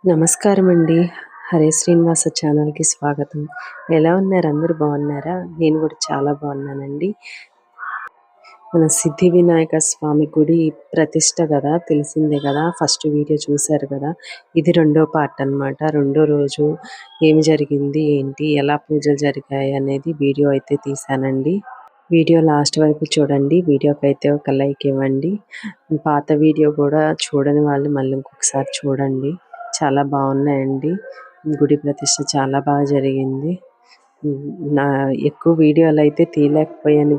నమస్కారం అండి. హరే శ్రీనివాస ఛానల్‌కి స్వాగతం. ఎలా ఉన్నారు? అందరూ బాగున్నారా? నేను కూడా చాలా బాగున్నానండి. మన సిద్ధి వినాయక స్వామి గుడి ప్రతిష్ట కదా, తెలిసిందే కదా. ఫస్ట్ వీడియో చూశారు కదా. ఇది రెండో పార్ట్ అన్నమాట. రెండో రోజు ఏమి జరిగింది, ఏంటి, ఎలా పూజలు జరిగాయి అనేది వీడియో అయితే తీశానండి. వీడియో లాస్ట్ వరకు చూడండి. వీడియోకి అయితే ఒక లైక్ ఇవ్వండి. పాత వీడియో కూడా చూడని వాళ్ళు మళ్ళీ ఇంకొకసారి చూడండి. చాలా బాగున్నాయండి. గుడి ప్రతిష్ట చాలా బాగా జరిగింది. నా ఎక్కువ వీడియోలు అయితే తీయలేకపోయాను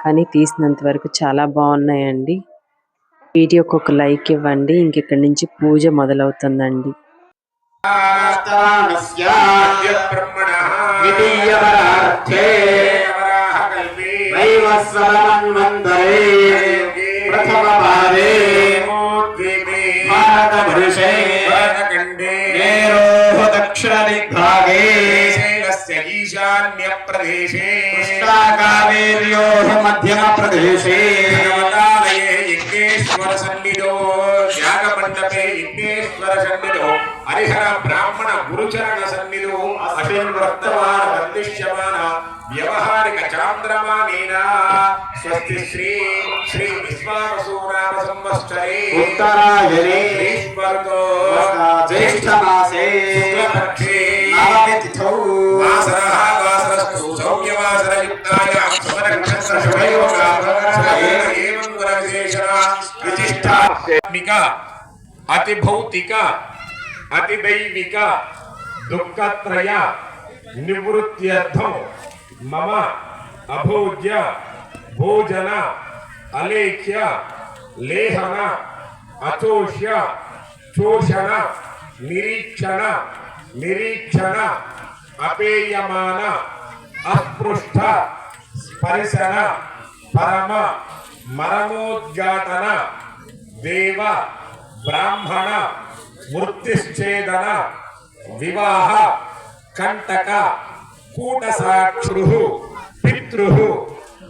కానీ తీసినంత వరకు చాలా బాగున్నాయండి. వీడియోకి ఒక లైక్ ఇవ్వండి. ఇంకెక్కడి నుంచి పూజ మొదలవుతుందండి. दक्षिण दिग्भागे ईशान्य प्रदेशे कृष्णाकावेर्योः मध्यम प्रदेशे यज्ञेश्वर सन्निधो यागमण्डपे यज्ञेश्वर सन्निधो हरिहर ब्राह्मण गुरुचरण सन्निधो अस्मिन् वर्तमान वर्तिष्यमान व्यवहारिक चान्द्रमानेन स्वस्ति श्री श्री विश्वावसुनाम संवत्सरे उत्तरायणे ग्रीष्मर्तो ज्येष्ठ मासे शुक्लपक्षे नवमी तिथौ वासरः वासरस्तु सौम्यवासरयुक्तायां शुभनक्षत्र शुभयोगाभरणेन एवं गुणविशेषणा विशिष्टात्मिक अतिभौतिक अतिदैविक दुःखत्रय निवृत्त्यर्थं मम अभोज्य भोजन अलेख्य लेहन अचोष्य चोषण निरीक्षण अपेयमान अस्पृष्ट स्पर्शन परम मरमोद्घाटन देव ब्राह्मण मृत्युच्छेदन विवाह कंटक कूटसाक्षुः पितृः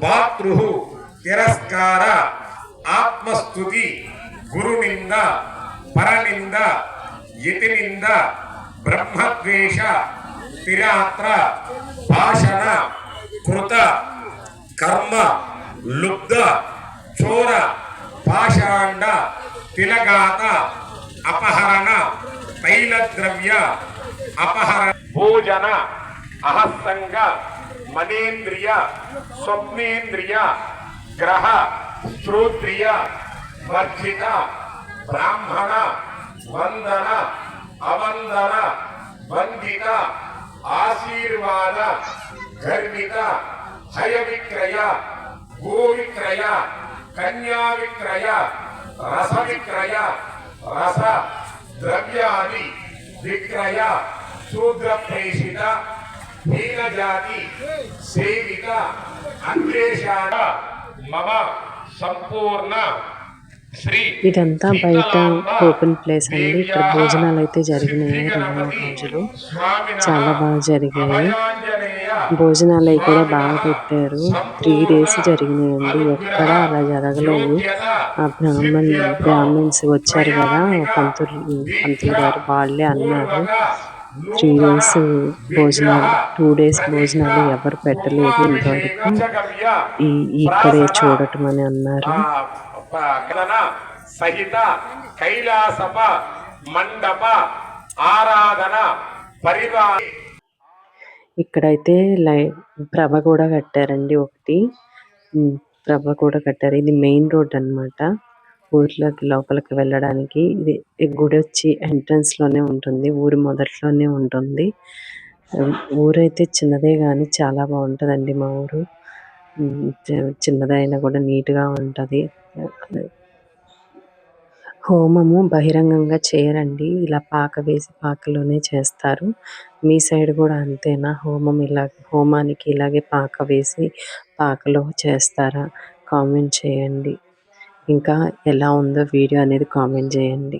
भातृः तिरस्कार आत्मस्तुति गुरुनिंद परनिंद यतिनिंद ब्रह्मद्वेष तिरात्र भाषण कृत कर्म लुब्ध चोर पाषांड तिलगात अपहरण तैलद्रव्य अपहरण भोजन अहसंग मनेन्द्रिय स्वप्नेन्द्रिय ग्रह श्रोत्रिय वर्जित ब्राह्मण वंदन अवंदन वंदित आशीर्वाद गर्वित हय विक्रय गो विक्रय कन्या विक्रय रस विक्रय रस द्रव्यादि विक्रय शूद्र प्रेषित हीन जाति सेवित अन्वेषण मम संपूर्ण ఇదంతా బయట ఓపెన్ ప్లేస్ అండి. ఇక్కడ భోజనాలు అయితే జరిగినాయి. 2-3 రోజులు చాలా బాగా జరిగాయి. భోజనాలు అవి కూడా బాగా పెట్టారు. 3 days జరిగినాయండి. ఎక్కడ అలా జరగలేదు. ఆ బ్రాహ్మణ్స్ వచ్చారు కదా, పంతులు గారు వాళ్ళే అన్నారు 3 days భోజనాలు, 2 days భోజనాలు ఎవరు పెట్టలేదు ఇంతవరకు, ఇక్కడే చూడటం అని అన్నారు. సహిత కైలాసప మండప ఆరాధన పరివార. ఇక్కడైతే ప్రభ కూడా కట్టారండి. ఒకటి ప్రభ కూడా కట్టారు. ఇది మెయిన్ రోడ్ అన్నమాట. ఊర్లోకి లోపలికి వెళ్ళడానికి ఇది గుడి వచ్చి ఎంట్రన్స్ లోనే ఉంటుంది. ఊరు మొదట్లోనే ఉంటుంది. ఊరైతే చిన్నదే గాని చాలా బాగుంటదండి. మా ఊరు చిన్నదైనా కూడా నీట్ గా ఉంటది. హోమము బహిరంగంగా చేయరండి. ఇలా పాక వేసి పాకలోనే చేస్తారు. మీ సైడ్ కూడా అంతేనా? హోమానికి ఇలాగే పాక వేసి పాకలో చేస్తారా? కామెంట్ చేయండి. ఇంకా ఎలా ఉందో వీడియో అనేది కామెంట్ చేయండి.